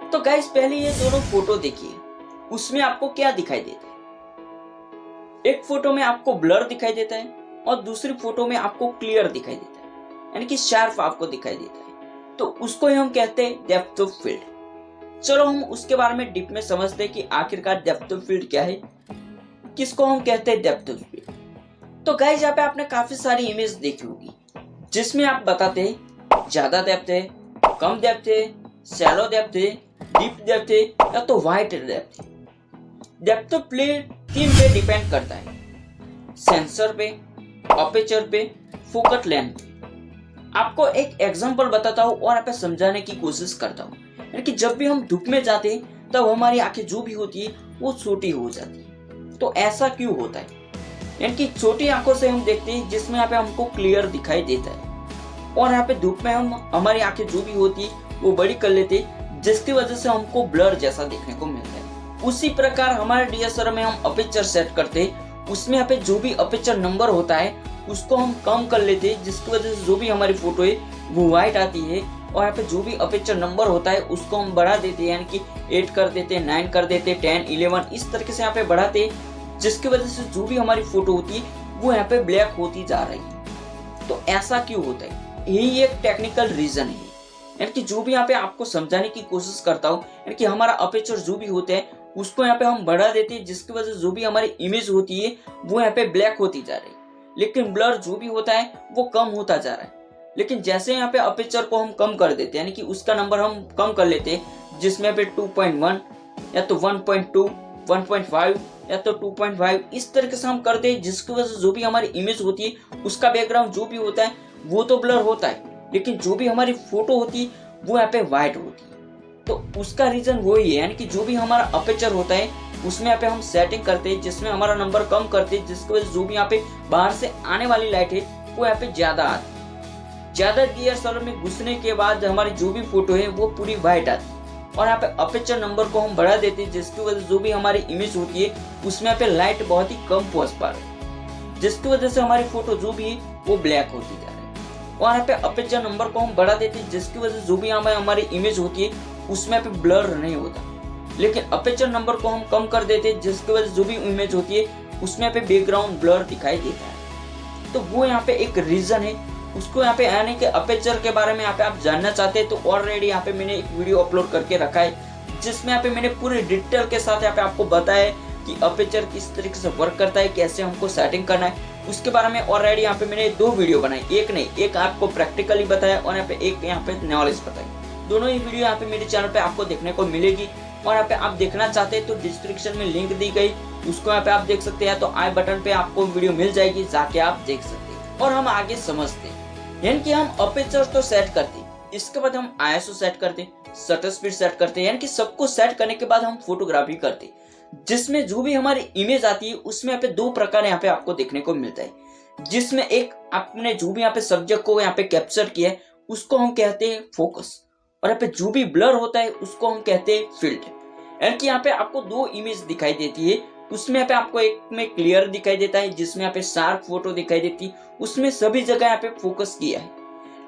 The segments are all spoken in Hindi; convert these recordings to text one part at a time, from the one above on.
तो गाइस पहले ये दोनों फोटो देखिए, उसमें आपको क्या दिखाई देता है। एक फोटो में आपको ब्लर दिखाई देता है और दूसरी फोटो में आपको क्लियर दिखाई देता है, यानी कि शार्प आपको दिखाई देता है। तो उसको ही हम कहते हैं डेप्थ ऑफ फील्ड। चलो हम उसके बारे में डीप में समझते हैं कि आखिरकार डेप्थ ऑफ फील्ड क्या है, किसको हम कहते हैं डेप्थ ऑफ फील्ड। तो गाइस यहाँ पे आपने काफी सारी इमेज देखी होगी जिसमें आप बताते हैं ज्यादा डेप्थ है, कम डेप्थ है, शैलो डेप्थ है, डीप डेप्थ है या तो वाइड डेप्थ है। डेप्थ ऑफ फील्ड 3 पे डिपेंड करता है, सेंसर पे, अपर्चर पे, फोकस लेंथ पे। आपको एक एग्जांपल बताता हूँ और आप समझाने की कोशिश करता हूँ। यानी कि जब भी हम धूप में जाते हैं तब हमारी आंखें जो भी होती है वो छोटी हो जाती है। तो ऐसा क्यों होता है? यानी कि छोटी आंखों से हम देखते हैं जिसमें यहाँ पे हमको क्लियर दिखाई देता है, और यहाँ पे धूप में हम हमारी आंखें जो भी होती है वो बड़ी कर लेते हैं, जिसकी वजह से हमको ब्लर जैसा देखने को मिलता है। उसी प्रकार हमारे डीएसएलआर में हम अपर्चर सेट करते हैं, उसमें यहाँ पे जो भी अपर्चर नंबर होता है उसको हम कम कर लेते हैं, जिसकी वजह से जो भी हमारी फोटो है वो वाइट आती है। और यहाँ पे जो भी अपर्चर नंबर होता है उसको हम बढ़ा देते हैं, यानी कि 8 कर देते हैं, 9 कर देते हैं, 10, 11 इस तरीके से यहाँ पे बढ़ाते हैं, जिसकी वजह से जो भी हमारी फोटो होती है वो यहाँ पे ब्लैक होती जा रही है। तो ऐसा क्यों होता है? यही एक टेक्निकल रीजन है, यानी कि जो भी यहाँ पे आपको समझाने की कोशिश करता हूँ। यानी कि हमारा अपर्चर जो भी होता है उसको यहाँ पे हम बढ़ा देते हैं, जिसकी वजह से जो भी हमारी इमेज होती है वो यहाँ पे ब्लैक होती जा रही है, लेकिन ब्लर जो भी होता है वो कम होता जा रहा है। लेकिन जैसे यहाँ पे अपर्चर को हम कम कर देते हैं, यानी कि उसका नंबर हम कम कर लेते हैं, जिसमें यहाँ पे 2.1 या तो 1.2, 1.5 या तो 2.5 इस तरीके से हम करते हैं, जिसकी वजह से जो भी हमारी इमेज होती है उसका बैकग्राउंड जो भी होता है वो तो ब्लर होता है, लेकिन जो भी हमारी फोटो होती है वो यहाँ पे व्हाइट होती है। तो उसका रीजन वही है, यानी कि जो भी हमारा अपर्चर होता है उसमें यहाँ पे हम सेटिंग करते हैं, जिसमें हमारा नंबर कम करते हैं, जिसकी वजह से जो भी यहाँ पे बाहर से आने वाली लाइट है वो यहाँ पे ज्यादा आती है। ज्यादा डीएसएलआर में घुसने के बाद हमारी जो भी फोटो है वो पूरी व्हाइट आती है। और यहाँ पे अपर्चर नंबर को हम बढ़ा देते हैं, जिसकी वजह से जो भी हमारी इमेज होती है उसमें यहाँ पे लाइट बहुत ही कम पहुंच पा रही है, जिसकी वजह से हमारी फोटो जो भी है वो ब्लैक होती जा रही है। और यहाँ पे अपर्चर नंबर को हम बढ़ा देते हैं, जिसकी वजह से जो भी हमारी इमेज होती है उसमें यहाँ पे ब्लर नहीं होता, लेकिन अपर्चर नंबर को हम कम कर देते हैं, जिसकी वजह से जो भी इमेज होती है उसमें यहाँ पे बैकग्राउंड ब्लर दिखाई देता है। तो वो यहाँ पे एक रीजन है। उसको यहाँ पे यानी कि अपर्चर के बारे में यहाँ पे आप जानना चाहते हैं तो ऑलरेडी यहाँ पे मैंने एक वीडियो अपलोड करके रखा है, जिसमें यहाँ पे मैंने पूरे डिटेल के साथ यहाँ पे आपको बताया है कि अपर्चर किस तरीके से वर्क करता है, कैसे हमको सेटिंग करना है। उसके बारे में ऑलरेडी यहाँ पे मैंने 2 वीडियो बनाई, एक नहीं, एक आपको प्रैक्टिकली बताया और यहाँ पे एक यहाँ पे नॉलेज बताई। दोनों ही वीडियो यहाँ पे मेरे चैनल पे आपको देखने को मिलेगी। और यहाँ पे आप देखना चाहते हैं तो डिस्क्रिप्शन में लिंक दी गई, उसको यहाँ पे आप देख सकते हैं, तो आई बटन पे आपको वीडियो मिल जाएगी, जाके आप देख सकते हैं। और हम आगे समझते हैं, यानी कि हम अपर्चर तो सेट करते हैं, इसके बाद हम आईएसओ सेट करते हैं, शटर स्पीड सेट करते हैं, यानी कि सबको सेट करने के बाद हम फोटोग्राफी करते हैं, जिसमें जो भी हमारी इमेज आती है उसमें यहाँ पे 2 प्रकार यहाँ पे आपको देखने को मिलता है। जिसमें एक आपने जो भी यहाँ पे सब्जेक्ट को यहाँ पे कैप्चर किया है उसको हम कहते हैं फोकस, और यहाँ पे जो भी ब्लर होता है उसको हम कहते हैं फील्ड। यानी कि यहाँ पे आपको 2 इमेज दिखाई देती है, उसमें यहाँ पे आपको एक में क्लियर दिखाई देता है, जिसमें यहाँ पे शार्प फोटो दिखाई देती है, उसमें सभी जगह यहाँ पे फोकस किया है।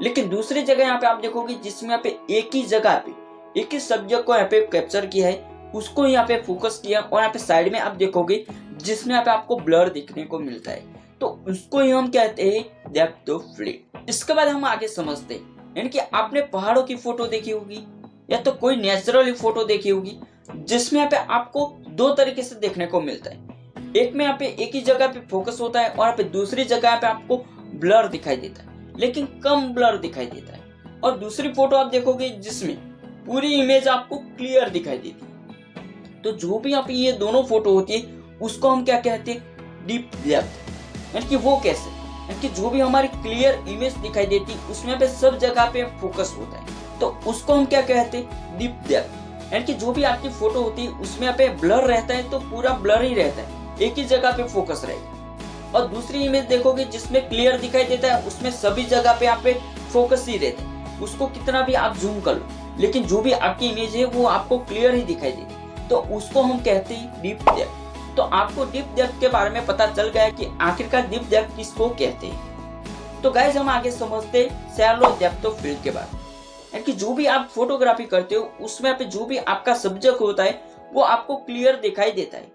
लेकिन दूसरी जगह यहाँ पे आप देखोगे जिसमें यहाँ पे एक ही जगह पे एक ही सब्जेक्ट को यहाँ पे कैप्चर किया है, उसको यहाँ पे फोकस किया, और यहाँ पे साइड में आप देखोगे जिसमें यहाँ पे आपको ब्लर दिखने को मिलता है, तो उसको ही हम कहते हैं डेप्थ ऑफ फील्ड। इसके बाद हम आगे समझते हैं, यानी कि आपने पहाड़ों की फोटो देखी होगी या तो कोई नेचुरल फोटो देखी होगी, जिसमें यहाँ पे आपको 2 तरीके से देखने को मिलता है। एक में यहाँ पे एक ही जगह पे फोकस होता है और यहाँ पे दूसरी जगह पे आपको ब्लर दिखाई देता है, लेकिन कम ब्लर दिखाई देता है। और दूसरी फोटो आप देखोगे जिसमें पूरी इमेज आपको क्लियर दिखाई देती है। तो जो भी यहाँ पे ये दोनों फोटो होती है उसको हम क्या कहते हैं? Deep depth. यानी कि वो कैसे? यानी कि जो भी हमारी क्लियर इमेज दिखाई देती है उसमें पे सब जगह पे फोकस होता है, तो उसको हम क्या कहते हैं? Deep depth. यानी कि जो भी आपकी फोटो होती है उसमें यहाँ पे ब्लर रहता है तो पूरा ब्लर ही रहता है, एक ही जगह पे फोकस रहेगा। और दूसरी इमेज देखोगे जिसमें क्लियर दिखाई देता है, उसमें सभी जगह पे यहाँ पे फोकस ही रहता है, उसको कितना भी आप जूम कर लो, लेकिन जो भी आपकी इमेज है वो आपको क्लियर ही दिखाई देती, तो उसको हम कहते हैं डीप डेप्थ। तो आपको डीप डेप्थ के बारे में पता चल गया कि आखिरकार डीप डेप्थ किसको कहते हैं। तो गाइस हम आगे समझते हैं शैलो डेप्थ ऑफ फील्ड के बारे में। यानी कि जो भी आप फोटोग्राफी करते हो उसमें पे जो भी आपका सब्जेक्ट होता है वो आपको क्लियर दिखाई देता है,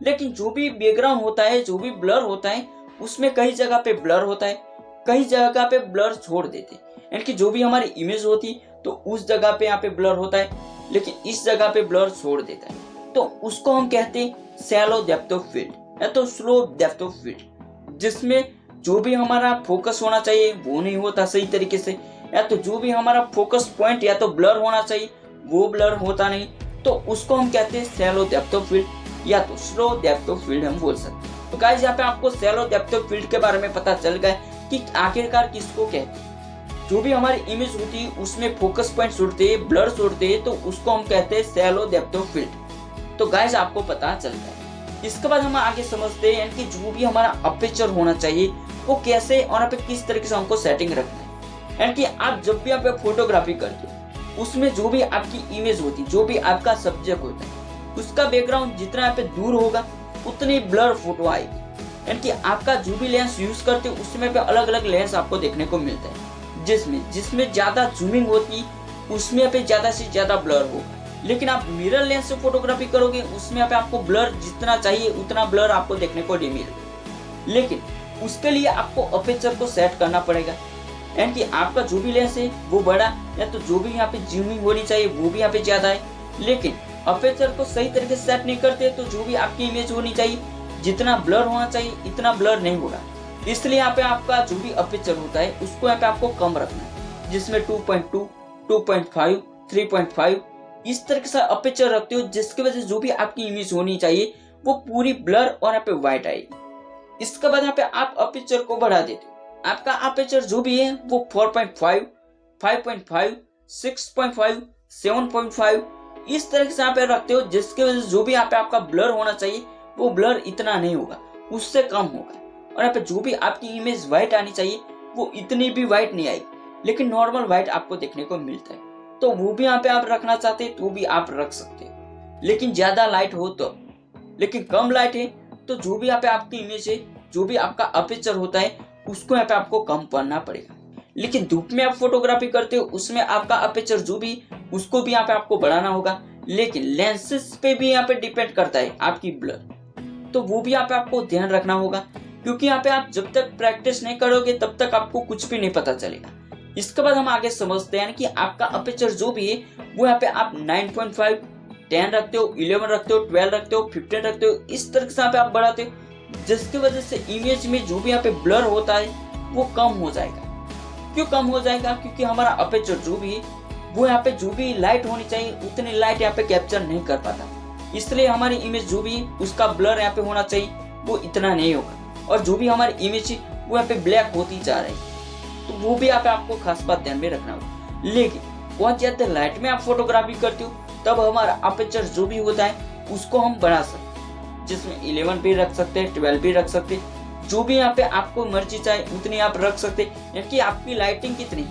लेकिन जो भी बैकग्राउंड होता है, जो भी ब्लर होता है, उसमें कई जगह पे ब्लर होता है, कई जगह पे ब्लर छोड़ देते हैं। यानी कि जो भी हमारी इमेज होती तो उस जगह पे यहाँ पे ब्लर होता है, लेकिन इस जगह पे ब्लर छोड़ देता है, तो उसको हम कहते हैं शैलो डेप्थ ऑफ फील्ड या तो स्लो डेप्थ ऑफ फील्ड, जिसमें जो भी हमारा फोकस होना चाहिए वो नहीं होता सही तरीके से, या तो जो भी हमारा फोकस पॉइंट या तो ब्लर होना चाहिए वो ब्लर होता नहीं, तो उसको हम कहते हैं शैलो डेप्थ ऑफ फील्ड या तो स्लो डेप्थ ऑफ फील्ड हम बोल सकते हैं। तो गाइस यहाँ पे आपको शैलो डेप्थ ऑफ फील्ड के बारे में पता चल गया कि आखिरकार किसको कहते हैं। जो भी हमारी इमेज होती है उसमें फोकस पॉइंट छूटते हैं, ब्लर छूटते हैं, तो उसको हम कहते हैं शैलो डेप्थ ऑफ फील्ड। तो गाइस आपको पता चल गया। इसके बाद हम आगे समझते हैं कि जो भी हमारा अपर्चर होना चाहिए वो कैसे और यहाँ पे किस तरीके से हमको सेटिंग रखना है। यानी कि आप जब भी यहाँ पे फोटोग्राफी करते हो उसमें जो भी आपकी इमेज होती है, जो भी आपका सब्जेक्ट होता है, उसका बैकग्राउंड जितना यहाँ पे दूर होगा उतनी ब्लर फोटो आएगी। यानी कि आपका जो भी लेंस यूज करते हो उसमें पे अलग अलग लेंस आपको देखने को मिलता है, जिसमें ज्यादा जूमिंग होती उसमें पे ज्यादा से ज्यादा ब्लर होगा। लेकिन आप मिरर लेंस से फोटोग्राफी करोगे उसमें पे आपको ब्लर जितना चाहिए उतना ब्लर आपको देखने को नहीं मिलेगा, लेकिन उसके लिए आपको अपर्चर को सेट करना पड़ेगा। यानी कि आपका जो भी लेंस है वो बड़ा, या तो जो भी यहाँ पे जूमिंग होनी चाहिए वो भी यहाँ पे ज्यादा है, लेकिन अपर्चर को सही तरीके से सेट नहीं करते तो जो भी आपकी इमेज होनी चाहिए जितना ब्लर होना चाहिए इतना ब्लर नहीं होगा। इसलिए यहाँ पे आपका जो भी अपर्चर होता है उसको यहाँ पे आपको कम रखना है, जिसमें 2.2, 2.5, 3.5 इस तरीके से अपर्चर रखते हो, जिसकी वजह से जो भी आपकी इमेज होनी चाहिए वो पूरी ब्लर और यहाँ पे व्हाइट आएगी। इसके बाद यहाँ पे आप अपर्चर को बढ़ा देते हो। आपका अपर्चर जो भी है वो 4.5, 5.5, 6.5, 7.5 इस तरह से यहाँ पे रखते हो, जिसकी वजह से जो भी यहाँ पे आपका ब्लर होना चाहिए वो ब्लर इतना नहीं होगा, उससे कम होगा। और यहाँ पे जो भी आपकी इमेज व्हाइट आनी चाहिए वो इतनी भी व्हाइट नहीं आएगी, लेकिन नॉर्मल व्हाइट आपको देखने को मिलता है। तो वो भी यहाँ पे आप रखना चाहते हैं तो भी आप रख सकते हो, लेकिन ज्यादा लाइट हो तो। लेकिन कम लाइट है तो जो भी यहाँ पे आपकी इमेज है, जो भी आपका अपर्चर होता है उसको यहाँ पे आपको कम करना पड़ेगा। लेकिन धूप में आप फोटोग्राफी करते हो उसमें आपका अपर्चर जो भी उसको भी यहाँ पे आपको बढ़ाना होगा, लेकिन लेंसेज पे भी यहाँ पे डिपेंड करता है आपकी ब्लर, तो वो भी यहाँ पे आपको ध्यान रखना होगा, क्योंकि यहाँ पे आप जब तक प्रैक्टिस नहीं करोगे तब तक आपको कुछ भी नहीं पता चलेगा। इसके बाद हम आगे समझते हैं कि आपका अपर्चर जो भी है वो यहाँ पे आप 9.5, 10 रखते हो, 11 रखते हो, 12 रखते हो, 15 रखते हो, इस तरह से यहाँ पे आप बढ़ाते हो, जिसकी वजह से इमेज में जो भी यहाँ पे ब्लर होता है वो कम हो जाएगा। क्यों कम हो जाएगा? क्योंकि हमारा अपर्चर जो भी है वो यहाँ पे जो भी लाइट होनी चाहिए उतनी लाइट यहाँ पे कैप्चर नहीं कर पाता, इसलिए हमारी इमेज जो भी है उसका ब्लर यहाँ पे होना चाहिए वो इतना नहीं होगा, और जो भी हमारी इमेज है वो यहाँ पे ब्लैक होती जा रही है, तो वो भी यहाँ पे आपको खास बात ध्यान में रखना होगा। लेकिन बहुत ज्यादा लाइट में आप फोटोग्राफी करते हो तब हमारा अपर्चर जो भी होता है उसको हम बढ़ा सकते हैं, जिसमें 11 भी रख सकते हैं, 12 भी रख सकते हैं, जो भी यहाँ पे आपको मर्जी चाहे उतनी आप रख सकते हैं। यानी कि आपकी लाइटिंग कितनी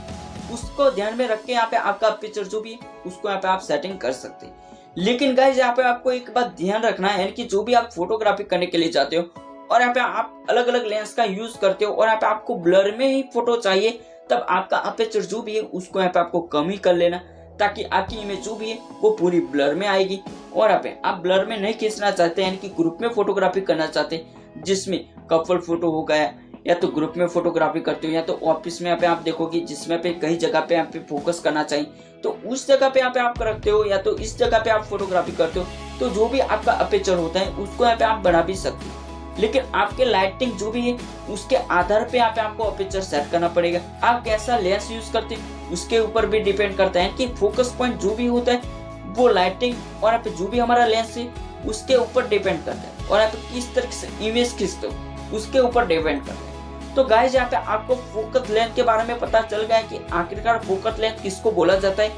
उसको ध्यान में रख के यहाँ पे आपका अपर्चर जो भी है उसको यहाँ पे आप सेटिंग कर सकते हैं। लेकिन गाइस यहाँ पे आपको एक बात ध्यान रखना है, यानी कि जो भी आप फोटोग्राफी करने के लिए जाते हो और यहाँ पे आप अलग अलग लेंस का यूज करते हो और यहाँ पे आपको ब्लर में ही फोटो चाहिए, तब आपका अपर्चर जो भी है उसको यहाँ पे आपको कम ही कर लेना, ताकि आपकी इमेज जो भी है वो पूरी ब्लर में आएगी। और यहाँ पे आप ब्लर में नहीं खींचना चाहते, यानी कि ग्रुप में फोटोग्राफी करना चाहते हैं जिसमें कपल फोटो हो गया, या तो ग्रुप में फोटोग्राफी करते हो, या तो ऑफिस में यहाँ पे आप देखोगे जिसमें पे कई जगह पे यहाँ पे फोकस करना चाहिए, तो उस जगह पे यहाँ पे आप रखते हो, या तो इस जगह पे आप फोटोग्राफी करते हो, तो जो भी आपका अपर्चर होता है उसको यहाँ पे आप बढ़ा भी सकते हो। लेकिन आपके लाइटिंग जो भी है उसके आधार पे यहाँ पे आपको अपर्चर सेट करना पड़ेगा। आप कैसा लेंस यूज करते हैं उसके ऊपर भी डिपेंड करता है कि फोकस पॉइंट जो भी होता है वो लाइटिंग और यहाँ पे जो भी हमारा लेंस है उसके ऊपर डिपेंड करता है, और यहाँ पे किस तरीके से इमेज खींचते हो उसके ऊपर डिपेंड करता है। तो गाइस यहाँ पे आपको फोकस लेंथ के बारे में पता चल गया कि आखिरकार फोकस लेंथ किसको बोला जाता है,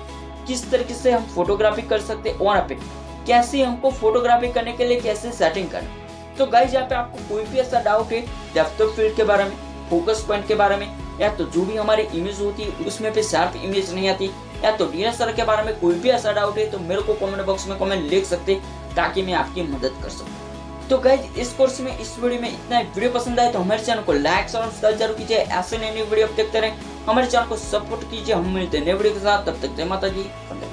किस तरीके से हम फोटोग्राफी कर सकते हैं, और यहाँ पे कैसे हमको फोटोग्राफी करने के लिए कैसे सेटिंग करना। तो गाइस यहाँ पे आपको कोई भी ऐसा डाउट है डेप्थ ऑफ फील्ड के बारे में, फोकस पॉइंट के बारे में, या तो जो भी हमारी इमेज होती है उसमें पे शार्प इमेज नहीं आती, या तो डीएसएलआर के बारे में कोई भी ऐसा डाउट है, तो मेरे को कमेंट बॉक्स में कमेंट लिख सकते ताकि मैं आपकी मदद कर सकूं। तो गाइस इस कोर्स में इस वीडियो में इतना। वीडियो पसंद आए तो हमारे चैनल को लाइक और सब्सक्राइब जरूर कीजिए। ऐसे नई वीडियो देखते रहें। हमारे चैनल को सपोर्ट कीजिए। हम मिलते हैं नए वीडियो के साथ, तब तक जय माता जी, वंदे।